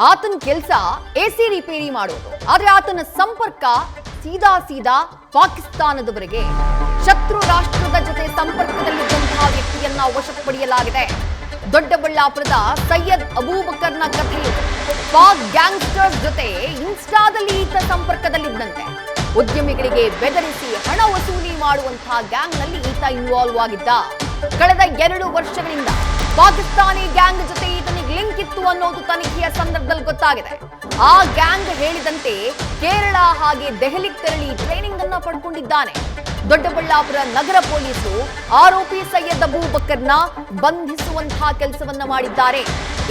ಆತನ ಕೆಲಸ AC repair ಮಾಡೋದು. ಆದ್ರೆ ಆತನ ಸಂಪರ್ಕ ಸೀದಾ ಪಾಕಿಸ್ತಾನದವರೆಗೆ. ಶತ್ರು ರಾಷ್ಟ್ರದ ಜೊತೆ ಸಂಪರ್ಕದಲ್ಲಿದ್ದಂತಹ ವ್ಯಕ್ತಿಯನ್ನ ವಶಕ್ಕೆ ಪಡೆಯಲಾಗಿದೆ. ದೊಡ್ಡಬಳ್ಳಾಪುರದ ಸೈಯದ್ ಅಬೂಬಕರ್ನ ಕಥೆಯು ಪಾಕ್ ಗ್ಯಾಂಗ್ಸ್ಟರ್ಸ್ ಜೊತೆ ಇನ್ಸ್ಟಾದಲ್ಲಿ ಈತ ಸಂಪರ್ಕದಲ್ಲಿದ್ದಂತೆ. ಉದ್ಯಮಿಗಳಿಗೆ ಬೆದರಿಸಿ ಹಣ ವಸೂಲಿ ಮಾಡುವಂತಹ ಗ್ಯಾಂಗ್ನಲ್ಲಿ ಈತ ಇನ್ವಾಲ್ವ್ ಆಗಿದ್ದ. ಕಳೆದ 2 ವರ್ಷಗಳಿಂದ ಪಾಕಿಸ್ತಾನಿ ಗ್ಯಾಂಗ್ ಜೊತೆ ಈತನಿಗೆ ಲಿಂಕ್ ಇತ್ತು ಅನ್ನೋದು ತನಿಖೆಯ ಸಂದರ್ಭದಲ್ಲಿ ಗೊತ್ತಾಗಿದೆ. ಆ ಗ್ಯಾಂಗ್ ಹೇಳಿದಂತೆ ಕೇರಳ ಹಾಗೆ ದೆಹಲಿಗೆ ತೆರಳಿ ಟ್ರೈನಿಂಗ್ ಅನ್ನ ಪಡ್ಕೊಂಡಿದ್ದಾನೆ. ದೊಡ್ಡಬಳ್ಳಾಪುರ ನಗರ ಪೊಲೀಸರು ಆರೋಪಿ ಸೈಯದ್ ಅಬೂಬಕರ್ನ ಬಂಧಿಸುವಂತಹ ಕೆಲಸವನ್ನ ಮಾಡಿದ್ದಾರೆ.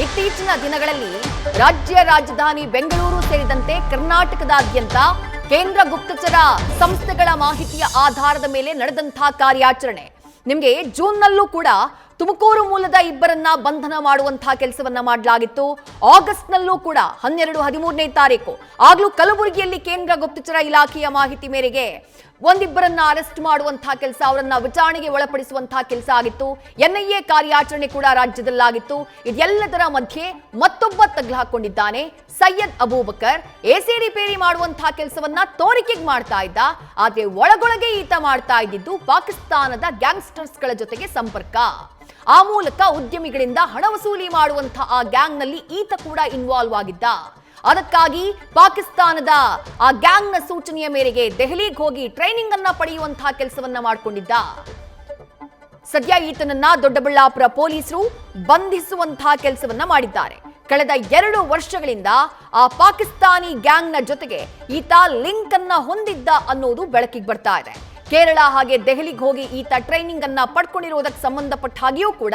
ಇತ್ತೀಚಿನ ದಿನಗಳಲ್ಲಿ ರಾಜ್ಯ ರಾಜಧಾನಿ ಬೆಂಗಳೂರು ಸೇರಿದಂತೆ ಕರ್ನಾಟಕದಾದ್ಯಂತ ಕೇಂದ್ರ ಗುಪ್ತಚರ ಸಂಸ್ಥೆಗಳ ಮಾಹಿತಿಯ ಆಧಾರದ ಮೇಲೆ ನಡೆದಂತಹ ಕಾರ್ಯಾಚರಣೆ. ನಿಮಗೆ ಜೂನ್ನಲ್ಲೂ ಕೂಡ ತುಮಕೂರು ಮೂಲದ ಇಬ್ಬರನ್ನ ಬಂಧನ ಮಾಡುವಂತಹ ಕೆಲಸವನ್ನ ಮಾಡಲಾಗಿತ್ತು. ಆಗಸ್ಟ್ನಲ್ಲೂ ಕೂಡ 12, 13ನೇ ತಾರೀಕು ಆಗ್ಲೂ ಕಲಬುರಗಿಯಲ್ಲಿ ಕೇಂದ್ರ ಗುಪ್ತಚರ ಇಲಾಖೆಯ ಮಾಹಿತಿ ಮೇರೆಗೆ ಒಂದಿಬ್ಬರನ್ನ ಅರೆಸ್ಟ್ ಮಾಡುವಂತಹ ಕೆಲಸ, ಅವರನ್ನ ವಿಚಾರಣೆಗೆ ಒಳಪಡಿಸುವಂತಹ ಕೆಲಸ ಆಗಿತ್ತು. ಎನ್ಐಎ ಕಾರ್ಯಾಚರಣೆ ಕೂಡ ರಾಜ್ಯದಲ್ಲಾಗಿತ್ತು. ಇದೆಲ್ಲದರ ಮಧ್ಯೆ ಮತ್ತೊಬ್ಬ ತಗ್ಲು ಹಾಕೊಂಡಿದ್ದಾನೆ ಸೈಯದ್ ಅಬೂಬಕರ್. ಎಸಿ ರಿಪೇರಿ ಮಾಡುವಂತಹ ಕೆಲಸವನ್ನ ತೋರಿಕೆಗೆ ಮಾಡ್ತಾ ಇದ್ದ. ಆದ್ರೆ ಒಳಗೊಳಗೆ ಈತ ಮಾಡ್ತಾ ಇದ್ದಿದ್ದು ಪಾಕಿಸ್ತಾನದ ಗ್ಯಾಂಗ್ಸ್ಟರ್ಸ್ಗಳ ಜೊತೆಗೆ ಸಂಪರ್ಕ. ಆ ಮೂಲಕ ಉದ್ಯಮಿಗಳಿಂದ ಹಣ ವಸೂಲಿ ಮಾಡುವಂತಹ ಆ ಗ್ಯಾಂಗ್ನಲ್ಲಿ ಈತ ಕೂಡ ಇನ್ವಾಲ್ವ್ ಆಗಿದ್ದ. ಅದಕ್ಕಾಗಿ ಪಾಕಿಸ್ತಾನದ ಆ ಗ್ಯಾಂಗ್ನ ಸೂಚನೆಯ ಮೇರೆಗೆ ದೆಹಲಿಗೆ ಹೋಗಿ ಟ್ರೈನಿಂಗ್ ಅನ್ನ ಪಡೆಯುವಂತಹ ಕೆಲಸವನ್ನ ಮಾಡಿಕೊಂಡಿದ್ದ. ಸದ್ಯ ಈತನನ್ನ ದೊಡ್ಡಬಳ್ಳಾಪುರ ಪೊಲೀಸರು ಬಂಧಿಸುವಂತಹ ಕೆಲಸವನ್ನ ಮಾಡಿದ್ದಾರೆ. ಕಳೆದ 2 ವರ್ಷಗಳಿಂದ ಆ ಪಾಕಿಸ್ತಾನಿ ಗ್ಯಾಂಗ್ನ ಜೊತೆಗೆ ಈತ ಲಿಂಕ್ ಅನ್ನ ಹೊಂದಿದ್ದ ಅನ್ನೋದು ಬೆಳಕಿಗೆ ಬರ್ತಾ ಇದೆ. ಕೇರಳ ಹಾಗೆ ದೆಹಲಿಗೆ ಹೋಗಿ ಈತ ಟ್ರೈನಿಂಗ್ ಅನ್ನ ಪಡ್ಕೊಂಡಿರುವುದಕ್ಕೆ ಸಂಬಂಧಪಟ್ಟ ಹಾಗೆಯೂ ಕೂಡ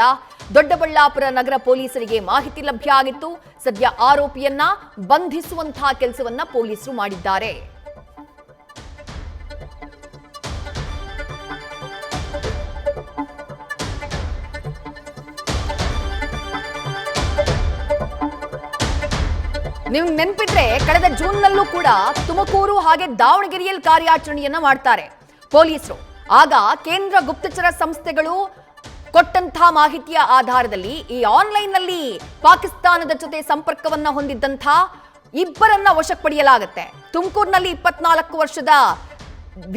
ದೊಡ್ಡಬಳ್ಳಾಪುರ ನಗರ ಪೊಲೀಸರಿಗೆ ಮಾಹಿತಿ ಲಭ್ಯ ಆಗಿತ್ತು. ಸದ್ಯ ಆರೋಪಿಯನ್ನ ಬಂಧಿಸುವಂತಹ ಕೆಲಸವನ್ನ ಪೊಲೀಸರು ಮಾಡಿದ್ದಾರೆ. ನೀವು ನೆನಪಿದ್ರೆ ಕಳೆದ ಜೂನ್ನಲ್ಲೂ ಕೂಡ ತುಮಕೂರು ಹಾಗೆ ದಾವಣಗೆರೆಯಲ್ಲಿ ಕಾರ್ಯಾಚರಣೆಯನ್ನ ಮಾಡ್ತಾರೆ ಪೊಲೀಸರು. ಆಗ ಕೇಂದ್ರ ಗುಪ್ತಚರ ಸಂಸ್ಥೆಗಳು ಕೊಟ್ಟಂತಹ ಮಾಹಿತಿಯ ಆಧಾರದಲ್ಲಿ ಈ ಆನ್ಲೈನ್ ನಲ್ಲಿ ಪಾಕಿಸ್ತಾನದ ಜೊತೆ ಸಂಪರ್ಕವನ್ನ ಹೊಂದಿದ್ದಂತಹ ಇಬ್ಬರನ್ನ ವಶಕ್ಕೆ ಪಡೆಯಲಾಗುತ್ತೆ. ತುಮಕೂರಿನಲ್ಲಿ 24 ವರ್ಷದ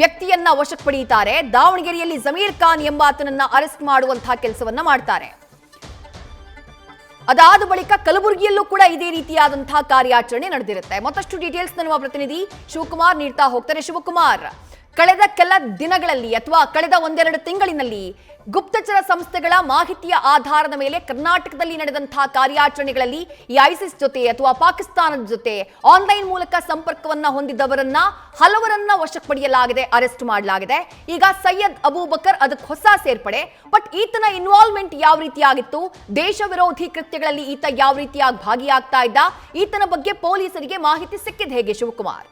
ವ್ಯಕ್ತಿಯನ್ನ ವಶಕ್ಕೆ ಪಡೆಯುತ್ತಾರೆ. ದಾವಣಗೆರೆಯಲ್ಲಿ ಜಮೀರ್ ಖಾನ್ ಎಂಬಾತನನ್ನ ಅರೆಸ್ಟ್ ಮಾಡುವಂತಹ ಕೆಲಸವನ್ನ ಮಾಡ್ತಾರೆ. ಅದಾದ ಬಳಿಕ ಕಲಬುರಗಿಯಲ್ಲೂ ಕೂಡ ಇದೇ ರೀತಿಯಾದಂತಹ ಕಾರ್ಯಾಚರಣೆ ನಡೆದಿರುತ್ತೆ. ಮತ್ತಷ್ಟು ಡೀಟೇಲ್ಸ್ ನಮ್ಮ ಪ್ರತಿನಿಧಿ ಶಿವಕುಮಾರ್ ನೀಡ್ತಾ ಹೋಗ್ತಾರೆ. ಶಿವಕುಮಾರ್, ಕಳೆದ ಕೆಲ ದಿನಗಳಲ್ಲಿ ಅಥವಾ ಕಳೆದ 1-2 ತಿಂಗಳಿನಲ್ಲಿ ಗುಪ್ತಚರ ಸಂಸ್ಥೆಗಳ ಮಾಹಿತಿಯ ಆಧಾರದ ಮೇಲೆ ಕರ್ನಾಟಕದಲ್ಲಿ ನಡೆದಂತಹ ಕಾರ್ಯಾಚರಣೆಗಳಲ್ಲಿ ಈ ಐಸಿಸ್ ಜೊತೆ ಅಥವಾ ಪಾಕಿಸ್ತಾನದ ಜೊತೆ ಆನ್ಲೈನ್ ಮೂಲಕ ಸಂಪರ್ಕವನ್ನ ಹೊಂದಿದ್ದವರನ್ನ ಹಲವರನ್ನ ವಶಕ್ಕೆ ಪಡೆಯಲಾಗಿದೆ, ಅರೆಸ್ಟ್ ಮಾಡಲಾಗಿದೆ. ಈಗ ಸೈಯದ್ ಅಬೂಬಕರ್ ಅದಕ್ಕೆ ಹೊಸ ಸೇರ್ಪಡೆ. ಬಟ್ ಈತನ ಇನ್ವಾಲ್ವ್ಮೆಂಟ್ ಯಾವ ರೀತಿಯಾಗಿತ್ತು, ದೇಶ ವಿರೋಧಿ ಕೃತ್ಯಗಳಲ್ಲಿ ಈತ ಯಾವ ರೀತಿಯಾಗಿ ಭಾಗಿಯಾಗ್ತಾ ಇದ್ದ, ಈತನ ಬಗ್ಗೆ ಪೊಲೀಸರಿಗೆ ಮಾಹಿತಿ ಸಿಕ್ಕಿದ ಹೇಗೆ ಶಿವಕುಮಾರ್?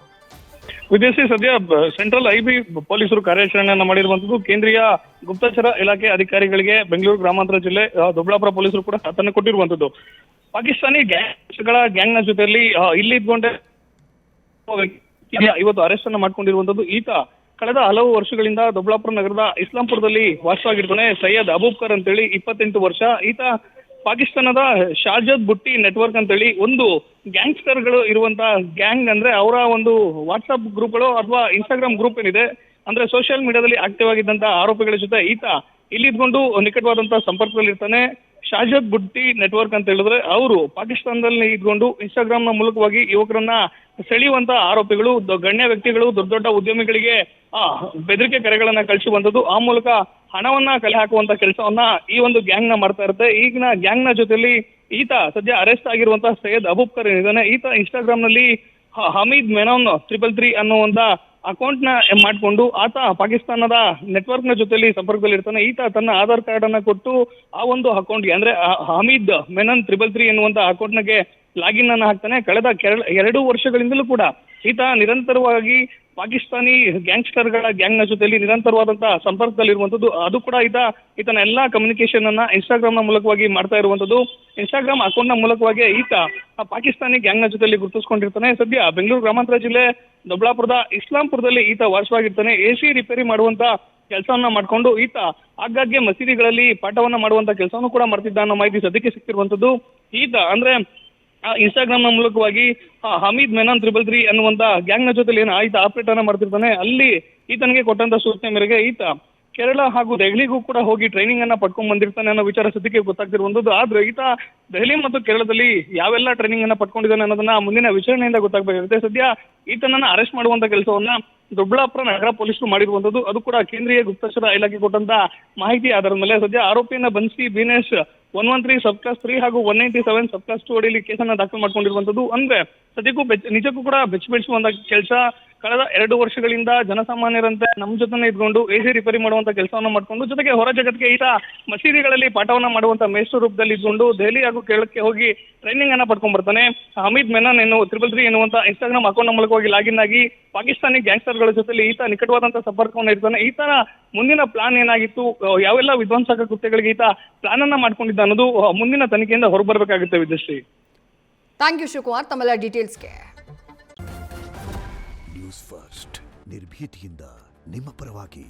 ವಿದೇಶಿ ಸದ್ಯ ಸೆಂಟ್ರಲ್ ಐಬಿ ಪೊಲೀಸರು ಕಾರ್ಯಾಚರಣೆಯನ್ನ ಮಾಡಿರುವಂತದ್ದು. ಕೇಂದ್ರೀಯ ಗುಪ್ತಚರ ಇಲಾಖೆ ಅಧಿಕಾರಿಗಳಿಗೆ ಬೆಂಗಳೂರು ಗ್ರಾಮಾಂತರ ಜಿಲ್ಲೆ ದೊಡ್ಡಬಳ್ಳಾಪುರ ಪೊಲೀಸರು ಕೂಡ ಸಾಥನ್ನ ಕೊಟ್ಟಿರುವಂತದ್ದು. ಪಾಕಿಸ್ತಾನಿ ಗ್ಯಾಂಗ್ನ ಜೊತೆಯಲ್ಲಿ ಇಲ್ಲಿ ಇದ್ಕೊಂಡೆ ಇವತ್ತು ಅರೆಸ್ಟ್ ಅನ್ನ ಮಾಡ್ಕೊಂಡಿರುವಂತದ್ದು. ಈತ ಕಳೆದ ಹಲವು ವರ್ಷಗಳಿಂದ ದೊಡ್ಡಬಳ್ಳಾಪುರ ನಗರದ ಇಸ್ಲಾಂಪುರದಲ್ಲಿ ವಾಸವಾಗಿರ್ತಾನೆ. ಸೈಯದ್ ಅಬೂಬಕರ್ ಅಂತೇಳಿ 28 ವರ್ಷ. ಈತ ಪಾಕಿಸ್ತಾನದ ಶಾಜದ್ ಬುಟ್ಟಿ ನೆಟ್ವರ್ಕ್ ಅಂತೇಳಿ ಒಂದು ಗ್ಯಾಂಗ್ಸ್ಟರ್ಗಳು ಇರುವಂತಹ ಗ್ಯಾಂಗ್, ಅಂದ್ರೆ ಅವರ ಒಂದು ವಾಟ್ಸ್ಆಪ್ ಗ್ರೂಪ್ಗಳು ಅಥವಾ ಇನ್ಸ್ಟಾಗ್ರಾಮ್ ಗ್ರೂಪ್ ಏನಿದೆ, ಅಂದ್ರೆ ಸೋಷಿಯಲ್ ಮೀಡಿಯಾದಲ್ಲಿ ಆಕ್ಟಿವ್ ಆಗಿದ್ದಂತಹ ಆರೋಪಿಗಳ ಜೊತೆ ಈತ ಇಲ್ಲಿ ಇದ್ಕೊಂಡು ನಿಕಟವಾದಂತಹ ಸಂಪರ್ಕದಲ್ಲಿ ಇರ್ತಾನೆ. ಶಾಜದ್ ಬುಟ್ಟಿ ನೆಟ್ವರ್ಕ್ ಅಂತ ಹೇಳಿದ್ರೆ ಅವರು ಪಾಕಿಸ್ತಾನದಲ್ಲಿ ಇದ್ಕೊಂಡು ಇನ್ಸ್ಟಾಗ್ರಾಮ್ ನ ಮೂಲಕವಾಗಿ ಯುವಕರನ್ನ ಸೆಳೆಯುವಂತ ಆರೋಪಿಗಳು, ಗಣ್ಯ ವ್ಯಕ್ತಿಗಳು, ದೊಡ್ಡ ದೊಡ್ಡ ಉದ್ಯಮಿಗಳಿಗೆ ಬೆದರಿಕೆ ಕರೆಗಳನ್ನ ಕಳಿಸುವಂತದ್ದು. ಆ ಮೂಲಕ ಹಣವನ್ನ ಕಲೆ ಹಾಕುವಂತ ಕೆಲಸವನ್ನ ಈ ಒಂದು ಗ್ಯಾಂಗ್ ನ ಮಾಡ್ತಾ ಇರುತ್ತೆ. ಈಗಿನ ಗ್ಯಾಂಗ್ ನ ಜೊತೆಲಿ ಈತ ಸದ್ಯ ಅರೆಸ್ಟ್ ಆಗಿರುವಂತಹ ಸೈಯದ್ ಅಬೂಬಕರ್ ಏನಿದ್ದಾನೆ, ಈತ ಇನ್ಸ್ಟಾಗ್ರಾಮ್ ನಲ್ಲಿ ಹಮೀದ್ ಮೆನಾನ್ 333 ಅನ್ನುವಂತ ಅಕೌಂಟ್ ನ ಮಾಡ್ಕೊಂಡು ಆತ ಪಾಕಿಸ್ತಾನದ ನೆಟ್ವರ್ಕ್ ನ ಜೊತೆಲಿ ಸಂಪರ್ಕದಲ್ಲಿ ಇರ್ತಾನೆ. ಈತ ತನ್ನ ಆಧಾರ್ ಕಾರ್ಡ್ ಅನ್ನ ಕೊಟ್ಟು ಆ ಒಂದು ಅಕೌಂಟ್ಗೆ, ಅಂದ್ರೆ ಹಮೀದ್ ಮೆನನ್ 333 ಎನ್ನುವಂತ ಅಕೌಂಟ್ ಗೆ ಲಾಗಿನ್ ಅನ್ನ ಹಾಕ್ತಾನೆ. ಕಳೆದ 2 ವರ್ಷಗಳಿಂದಲೂ ಕೂಡ ಈತ ನಿರಂತರವಾಗಿ ಪಾಕಿಸ್ತಾನಿ ಗ್ಯಾಂಗ್ಸ್ಟರ್ಗಳ ಗ್ಯಾಂಗ್ ನ ಜೊತೆಲಿ ನಿರಂತರವಾದಂತಹ ಸಂಪರ್ಕದಲ್ಲಿರುವಂತದ್ದು. ಅದು ಕೂಡ ಈತನ ಎಲ್ಲಾ ಕಮ್ಯುನಿಕೇಶನ್ ಅನ್ನ ಇನ್ಸ್ಟಾಗ್ರಾಮ್ ನ ಮೂಲಕವಾಗಿ ಮಾಡ್ತಾ ಇರುವಂತದ್ದು. ಇನ್ಸ್ಟಾಗ್ರಾಮ್ ಅಕೌಂಟ್ ನ ಮೂಲಕವಾಗಿ ಈತ ಪಾಕಿಸ್ತಾನಿ ಗ್ಯಾಂಗ್ ನ ಜೊತೆಲಿ ಗುರುತಿಸ್ಕೊಂಡಿರ್ತಾನೆ. ಸದ್ಯ ಬೆಂಗಳೂರು ಗ್ರಾಮಾಂತರ ಜಿಲ್ಲೆ ದೊಡ್ಡಬಳ್ಳಾಪುರದ ಇಸ್ಲಾಂಪುರದಲ್ಲಿ ಈತ ವಾಸವಾಗಿರ್ತಾನೆ. ಎಸಿ ರಿಪೇರಿ ಮಾಡುವಂತ ಕೆಲಸವನ್ನ ಮಾಡ್ಕೊಂಡು ಈತ ಆಗಾಗ್ಗೆ ಮಸೀದಿಗಳಲ್ಲಿ ಪಾಠವನ್ನ ಮಾಡುವಂತ ಕೆಲಸವನ್ನು ಕೂಡ ಮಾಡ್ತಿದ್ದ ಅನ್ನೋ ಮಾಹಿತಿ ಸದ್ಯಕ್ಕೆ ಸಿಕ್ತಿರುವಂತದ್ದು. ಈತ ಅಂದ್ರೆ ಇನ್ಸ್ಟಾಗ್ರಾಮ್ ನ ಮೂಲಕವಾಗಿ ಹಮೀದ್ ಮೆನನ್ 333 ಅನ್ನುವಂತ ಗ್ಯಾಂಗ್ ನ ಜೊತೆ ಏನು ಈತ ಆಪರೇಟರ್ ಮಾಡ್ತಿರ್ತಾನೆ, ಅಲ್ಲಿ ಈತನಿಗೆ ಕೊಟ್ಟಂತ ಸೂಚನೆ ಮೇರೆಗೆ ಈತ ಕೇರಳ ಹಾಗೂ ದೆಹಲಿಗೂ ಕೂಡ ಹೋಗಿ ಟ್ರೈನಿಂಗ್ ಅನ್ನ ಪಡ್ಕೊಂಡ್ ಬಂದಿರ್ತಾನೆ ಅನ್ನೋ ವಿಚಾರ ಸದ್ಯಕ್ಕೆ ಗೊತ್ತಾಗ್ತಿರುವಂತದ್ದು. ಆದ್ರೆ ಈತ ದೆಹಲಿ ಮತ್ತು ಕೇರಳದಲ್ಲಿ ಯಾವೆಲ್ಲ ಟ್ರೈನಿಂಗ್ ಅನ್ನ ಪಡ್ಕೊಂಡಿದ್ದಾನೆ ಅನ್ನೋದನ್ನ ಮುಂದಿನ ವಿಚಾರಣೆಯಿಂದ ಗೊತ್ತಾಗಬೇಕಾಗುತ್ತೆ. ಸದ್ಯ ಈತನನ್ನ ಅರೆಸ್ಟ್ ಮಾಡುವಂತ ಕೆಲಸವನ್ನ ದೊಡ್ಡಬಳ್ಳಾಪುರ ನಗರ ಪೊಲೀಸರು ಮಾಡಿರುವಂತದ್ದು. ಅದು ಕೂಡ ಕೇಂದ್ರೀಯ ಗುಪ್ತಚರ ಇಲಾಖೆ ಕೊಟ್ಟಂತ ಮಾಹಿತಿ ಆಧಾರದ ಮೇಲೆ ಸದ್ಯ ಆರೋಪಿಯನ್ನ ಬಂಧಿಸಿ ಬಿಎನ್ಎಸ್ 113 ಸಬ್ ಕ್ಲಾಸ್ 3 ಹಾಗೂ 197 ಸಬ್ ಕ್ಲಾಸ್ 2 ಅಡಿಯಲ್ಲಿ ಕೇಸನ್ನ ದಾಖಲು ಮಾಡ್ಕೊಂಡಿರುವಂತದ್ದು. ಅಂದ್ರೆ ಸದ್ಯಕ್ಕೂ ನಿಜಕ್ಕೂ ಕೂಡ ಬೆಚ್ಚ ಕೆಲಸ. ಕಳೆದ 2 ವರ್ಷಗಳಿಂದ ಜನಸಾಮಾನ್ಯರಂತೆ ನಮ್ಮ ಜೊತೆನೆ ಇದ್ಕೊಂಡು ಎಸಿ ರಿಪೇರಿ ಮಾಡುವಂತ ಕೆಲಸವನ್ನ ಮಾಡ್ಕೊಂಡು, ಜೊತೆಗೆ ಹೊರ ಜಗತ್ತಿಗೆ ಈತ ಮಸೀದಿಗಳಲ್ಲಿ ಪಾಠವನ್ನ ಮಾಡುವಂತ ಮೇಷ್ಟ್ರ ರೂಪದಲ್ಲಿ ಇದ್ಕೊಂಡು ದೆಹಲಿ ಹಾಗೂ ಕೇರಳಕ್ಕೆ ಹೋಗಿ ಟ್ರೈನಿಂಗ್ ಅನ್ನ ಪಡ್ಕೊಂಡ್ ಬರ್ತಾನೆ. ಹಮೀದ್ ಮೆನನ್ 333 ಎನ್ನುವಂತ ಇನ್ಸ್ಟಾಗ್ರಾಮ್ ಅಕೌಂಟ್ ಮೂಲಕವಾಗಿ ಲಾಗಿನ್ ಆಗಿ ಪಾಕಿಸ್ತಾನಿ ಗ್ಯಾಂಗ್ಸ್ಟರ್ಗಳ ಜೊತೆ ಈತ ನಿಕಟವಾದಂತಹ ಸಂಪರ್ಕವನ್ನು ಇರ್ತಾನೆ. ಈತನ ಮುಂದಿನ ಪ್ಲಾನ್ ಏನಾಗಿತ್ತು, ಯಾವೆಲ್ಲ ವಿಧ್ವಂಸಕ ಕೃತ್ಯಗಳಿಗೆ ಈತ ಪ್ಲಾನ್ ಅನ್ನ ಮಾಡ್ಕೊಂಡಿದ್ದ ಅನ್ನೋದು ಮುಂದಿನ ತನಿಖೆಯಿಂದ ಹೊರಬರಬೇಕಾಗುತ್ತೆ ವಿದ್ಯಶ್ರೀ. ಥ್ಯಾಂಕ್ ಯು ಶಿವಕುಮಾರ್ ತಮ್ಮೆಲ್ಲ ಡೀಟೇಲ್ಸ್ಗೆ. ನ್ಯೂಸ್ ಫಸ್ಟ್ ನಿರ್ಭೀತಿಯಿಂದ ನಿಮ್ಮ ಪರವಾಗಿ.